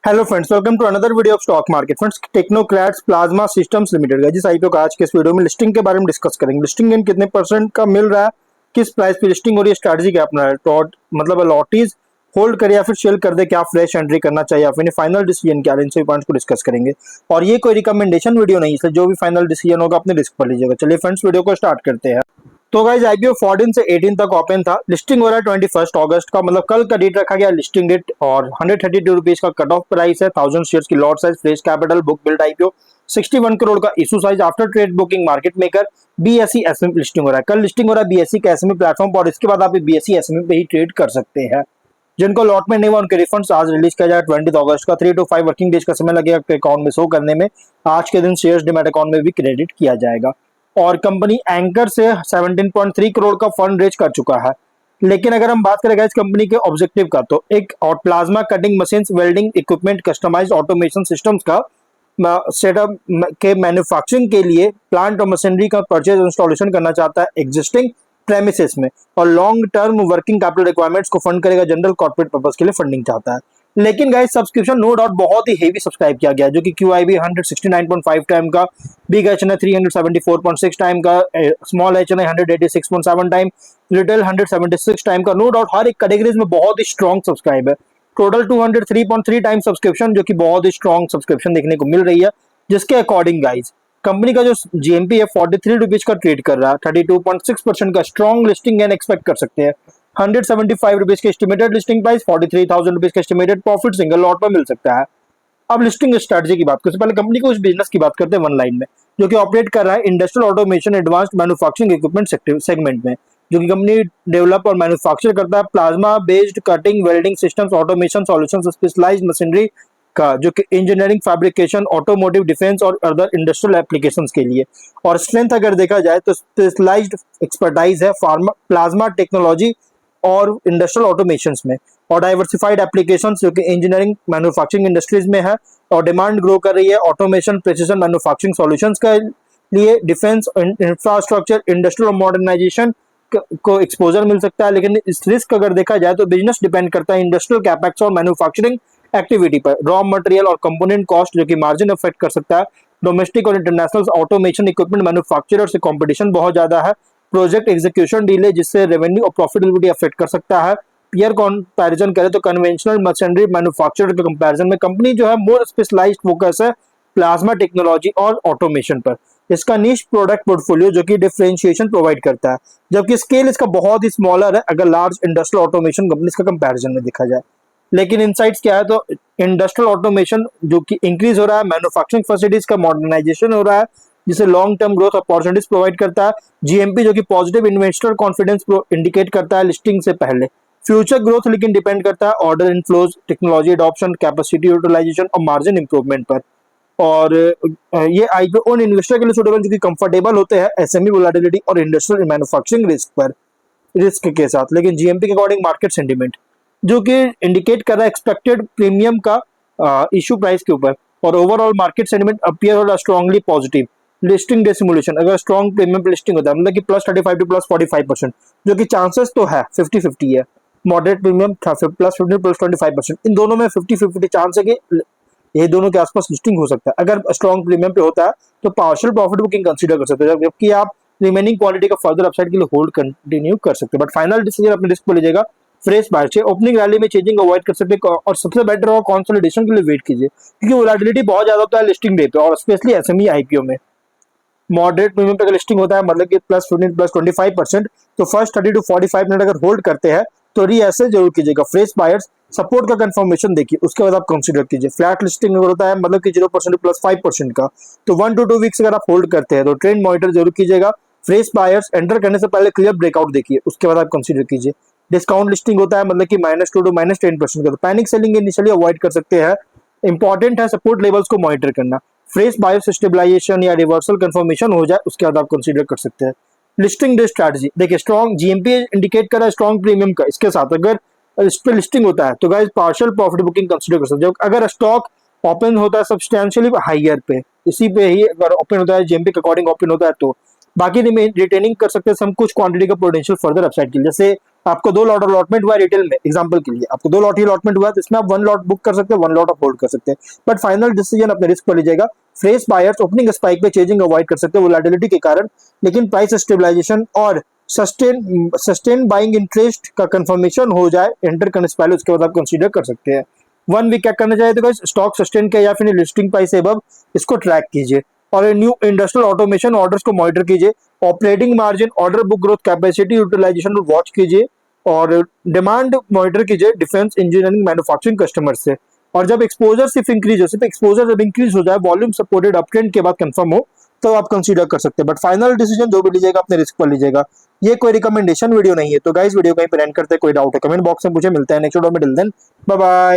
Hello friends, welcome to another video of stock market. Friends, Technocrats Plasma Systems Limited का जिस IPO का आज के इस वीडियो में लिस्टिंग के बारे में डिस्कस करेंगे। लिस्टिंग गेन कितने परसेंट का मिल रहा है, किस प्राइस पे लिस्टिंग हो रही है, स्ट्रैटेजी क्या अपना है, तो मतलब अलॉटीज होल्ड करे या फिर सेल कर दे, क्या फ्रेश एंट्री करना चाहिए या फिर फाइनल डिसीजन क्या है, इन सभी पॉइंट्स को डिस्कस करेंगे। और ये कोई रिकमेंडेशन वीडियो नहीं है, इसलिए जो भी फाइनल डिसीजन होगा अपने रिस्क पर लीजिएगा। चलिए फ्रेंड्स, वीडियो को स्टार्ट करते हैं। तो गाइज आईपीओ 14 से 18 तक ओपन था। लिस्टिंग हो रहा है 21 अगस्त का, मतलब कल का डेट रखा गया लिस्टिंग डेट। और 132 रुपीज का कट ऑफ प्राइस है। 1000 शेयर्स की lot size, fresh capital, book build IPO, 61 crore का issue size, after trade booking, market maker, BSE SME listing हो रहा है। कल लिस्टिंग हो रहा है बीएसई के एसएमई प्लेटफॉर्म पर और इसके बाद आप बीएसई एसएमई पे ही ट्रेड कर सकते हैं। जिनको लॉट में नहीं हुआ उनके रिफंड्स आज रिलीज किया जाएगा 20 अगस्त का। 3 to 5 वर्किंग डेज का समय लगेगा अकाउंट में शो करने में। आज के दिन शेयर्स डीमैट अकाउंट में भी क्रेडिट किया जाएगा। और कंपनी एंकर से 17.3 करोड़ का फंड रेज कर चुका है। लेकिन अगर हम बात करें इस कंपनी के ऑब्जेक्टिव का, तो एक और plasma cutting machine, welding equipment, customized automation systems का सेटअप के मैन्युफैक्चरिंग के लिए प्लांट और मशीनरी का परचेज इंस्टॉलेशन करना चाहता है एग्जिस्टिंग प्रेमिसेस में। और long term working capital requirements को फंड करेगा, जनरल कॉर्पोरेट पर्पस के लिए फंडिंग चाहता है। लेकिन गाइस सब्सक्रिप्शन नो डाउट बहुत ही हेवी सब्सक्राइब किया गया, जो कि QIB 169.5 टाइम का, बिग HNI 374.6 टाइम का, small HNI 186.7 time, retail 176 time का। नो डाउट हर एक कैटेगरीज में बहुत ही स्ट्रॉन्ग सब्सक्राइब है। टोटल 203.3 टाइम सब्सक्रिप्शन, जो कि बहुत ही स्ट्रॉन्ग सब्सक्रिप्शन देखने को मिल रही है। जिसके अकॉर्डिंग गाइज कंपनी का जो जीएमपी है 43 रुपीज का ट्रेड कर रहा है। 32.6% का स्ट्रॉन्ग लिस्टिंग गेन एक्सपेक्ट कर सकते हैं। 175 रुपीज के एस्टिमेटेड लिस्टिंग प्राइस, 43,000 रुपीज का एस्टिमेटेड प्रॉफिट सिंगल लॉट पर मिल सकता है। अब लिस्टिंग स्ट्रेटजी की बात करते हैं, पहले कंपनी को इस बिजनेस की बात करते हैं वन लाइन में, जो कि ऑपरेट कर रहा है industrial automation advanced manufacturing equipment segment में। जो कि कंपनी डेवलप और मैन्युफैक्चर करता है plasma based cutting, welding systems, automation solutions, specialized machinery का, जो कि इंजीनियरिंग, फैब्रिकेशन, ऑटोमोटिव, डिफेंस और अदर इंडस्ट्रियल एप्लीकेशंस के लिए। और स्ट्रेंथ अगर देखा जाए तो स्पेशलाइज्ड एक्सपर्टाइज है फार्मा प्लाज्मा टेक्नोलॉजी और इंडस्ट्रियल ऑटोमेशंस में। और डाइवर्सिफाइड एप्लीकेशंस, जो कि इंजीनियरिंग मैन्युफैक्चरिंग इंडस्ट्रीज में है। और डिमांड ग्रो कर रही है ऑटोमेशन, प्रिसिजन मैन्युफैक्चरिंग सॉल्यूशंस के लिए, डिफेंस, इंफ्रास्ट्रक्चर, इंडस्ट्रियल मॉडर्नाइजेशन को एक्सपोजर मिल सकता है। लेकिन इस रिस्क अगर देखा जाए तो बिजनेस डिपेंड करता है इंडस्ट्रियल कैपेक्स और मैन्युफैक्चरिंग एक्टिविटी पर, रॉ मटेरियल और कंपोनेंट कॉस्ट, जो कि मार्जिन अफेक्ट कर सकता है। डोमेस्टिक और इंटरनेशनल ऑटोमेशन इक्विपमेंट मैन्युफैक्चरर से कंपटीशन बहुत ज्यादा है। प्रोजेक्ट एग्जीक्यूशन डिले, जिससे रेवेन्यू और प्रॉफिटेबिलिटी अफेक्ट कर सकता है। पीयर कंपैरिजन करें तो कन्वेंशनल मशीनरी मैन्युफैक्चरर के कंपैरिजन में कंपनी जो है मोर स्पेशलाइज्ड फोकस है प्लाज्मा टेक्नोलॉजी और ऑटोमेशन पर। इसका निश प्रोडक्ट पोर्टफोलियो जो कि डिफरेंशिएशन प्रोवाइड करता है, जबकि स्केल इसका बहुत ही स्मॉलर है अगर लार्ज इंडस्ट्रियल ऑटोमेशन कंपनीज का कंपैरिजन में देखा जाए। लेकिन इनसाइट्स क्या है, तो इंडस्ट्रियल ऑटोमेशन जो कि इंक्रीज हो रहा है, मैन्युफैक्चरिंग फैसिलिटीज का मॉडर्नाइजेशन हो रहा है, जिसे long term growth opportunities provide करता है। जीएमपी जो कि पॉजिटिव इन्वेस्टर कॉन्फिडेंस इंडिकेट करता है लिस्टिंग से पहले। फ्यूचर ग्रोथ लेकिन डिपेंड करता है order inflows, technology adoption, capacity utilization और मार्जिन इंप्रूवमेंट पर। और ये आईपीओ उन इन्वेस्टर के लिए सुटेबल जो कि कंफर्टेबल होते हैं एसएमई वोलेटिलिटी और इंडस्ट्रियल मैन्युफैक्चरिंग रिस्क के साथ। लेकिन जीएमपी के अकॉर्डिंग मार्केट सेंटीमेंट जो कि इंडिकेट कर रहा है एक्सपेक्टेड प्रीमियम का इशू प्राइस के ऊपर, और ओवरऑल मार्केट सेंटीमेंट अपीयर हो रहा strongly positive. Listing day simulation अगर स्ट्रॉन्ग प्रीमियम पे लिस्टिंग होता है, मतलब कि +35 to +45%, जो कि चांसेस तो है 50-50 है। मॉडरेट प्रीमियम था +15 +25%, इन दोनों में 50-50 चांस है कि ये दोनों के आसपास लिस्टिंग हो सकता है। अगर स्ट्रॉन्ग प्रीमियम पे होता है तो पार्शियल प्रॉफिट बुकिंग कंसीडर कर सकते हो, जबकि आप रिमेनिंग क्वालिटी का फर्दर अपसाइड के लिए होल्ड कंटिन्यू कर सकते हैं। बट फाइनल डिसीजन अपने रिस्क पर लीजिएगा। फ्रेश बाय चाहिए, ओपनिंग रैली में चेंजिंग अवॉइड कर सकते हैं, और सबसे बेटर होगा कंसोलिडेशन के लिए वेट कीजिए, क्योंकि वोलेटिलिटी बहुत ज्यादा होता है लिस्टिंग डे पे, और स्पेशली एसएमई आईपीओ में। मॉडरेट प्रीमियम पे लिस्टिंग होता है, मतलब कि +15 +25%, तो फर्स्ट 30 to 45 मिनट अगर होल्ड करते हैं तो रीएसेस जरूर कीजिएगा। फ्रेश बायर्स सपोर्ट का कंफर्मेशन देखिए, उसके बाद आप कंसीडर कीजिए। फ्लैट लिस्टिंग अगर होता है, मतलब कि 0% to +5% का, तो 1 to 2 वीक्स अगर आप होल्ड करते हैं तो ट्रेंड मॉनिटर जरूर कीजिएगा। फ्रेश बायर्स एंटर करने से पहले क्लियर ब्रेकआउट देखिए, उसके बाद आप कंसीडर कीजिए। डिस्काउंट लिस्टिंग होता है, मतलब कि -2 to -10% का, तो पैनिक सेलिंग इनिशियली अवॉइड कर सकते हैं। इंपॉर्टेंट है सपोर्ट लेवल्स को मॉनिटर करना। फ्रेश बायर्स स्टेबलाइजेशन या रिवर्सल कंफर्मेशन हो जाए, उसके बाद आप कंसीडर कर सकते हैं। लिस्टिंग डे स्ट्रैटेजी देखिए, स्ट्रॉन्ग जीएमपी इंडिकेट कर रहा है स्ट्रॉन्ग प्रीमियम का, इसके साथ अगर इस पे लिस्टिंग होता है तो guys partial profit booking consider कर सकते हैं। अगर स्टॉक ओपन होता है सब्सटेंशियली हाइयर पे, इसी पे ही अगर ओपन होता है जीएमपी के अकॉर्डिंग ओपन होता है, तो बाकी रिटेनिंग कर सकते हैं हम कुछ क्वांटिटी का पोटेंशियल फर्दर अपसाइड के लिए। जैसे आपको 2 लॉट अलॉटमेंट हुआ रिटेल में, एग्जांपल के लिए आपको 2 लॉट ही अलॉटमेंट हुआ, तो इसमें आप 1 लॉट बुक कर सकते हैं, 1 लॉट आप होल्ड कर सकते हैं, बट फाइनल डिसीजन अपने रिस्क पर लीजिएगा। फ्रेश बायर्स ओपनिंग स्पाइक पे चेजिंग अवॉइड कर सकते हैं वोलेटिलिटी के कारण, लेकिन प्राइस स्टेबलाइजेशन और सस्टेन बाइंग इंटरेस्ट का कंफर्मेशन हो जाए एंटर करने से पहले, उसके बाद आप कंसीडर कर सकते हैं। 1 वीक क्या करना चाहिए, तो स्टॉक सस्टेन किया या फिर लिस्टिंग प्राइस अबव इसको ट्रैक कीजिए, और न्यू इंडस्ट्रियल ऑटोमेशन ऑर्डर्स को मॉनिटर कीजिए, operating margin, order book growth, capacity utilization को वॉच कीजिए, और डिमांड मॉनिटर कीजिए डिफेंस, इंजीनियरिंग, मैन्युफैक्चरिंग कस्टमर से। और जब एक्सपोजर सिर्फ इंक्रीज हो, सिर्फ एक्सपोजर जब इंक्रीज हो जाए, वॉल्यूम सपोर्टेड अपट्रेंड के बाद कंफर्म हो, तो आप कंसीडर कर सकते हैं, बट फाइनल डिसीजन जो भी लीजिएगा अपने रिस्क पर लीजिएगा। ये कोई रिकमेंडेशन वीडियो नहीं है। तो गाइस वीडियो कहीं पर एंड करते हैं, कोई डाउट है कमेंट बॉक्स में पूछे, मिलते हैं नेक्स्ट वीडियो में, टिल देन बाय बाय।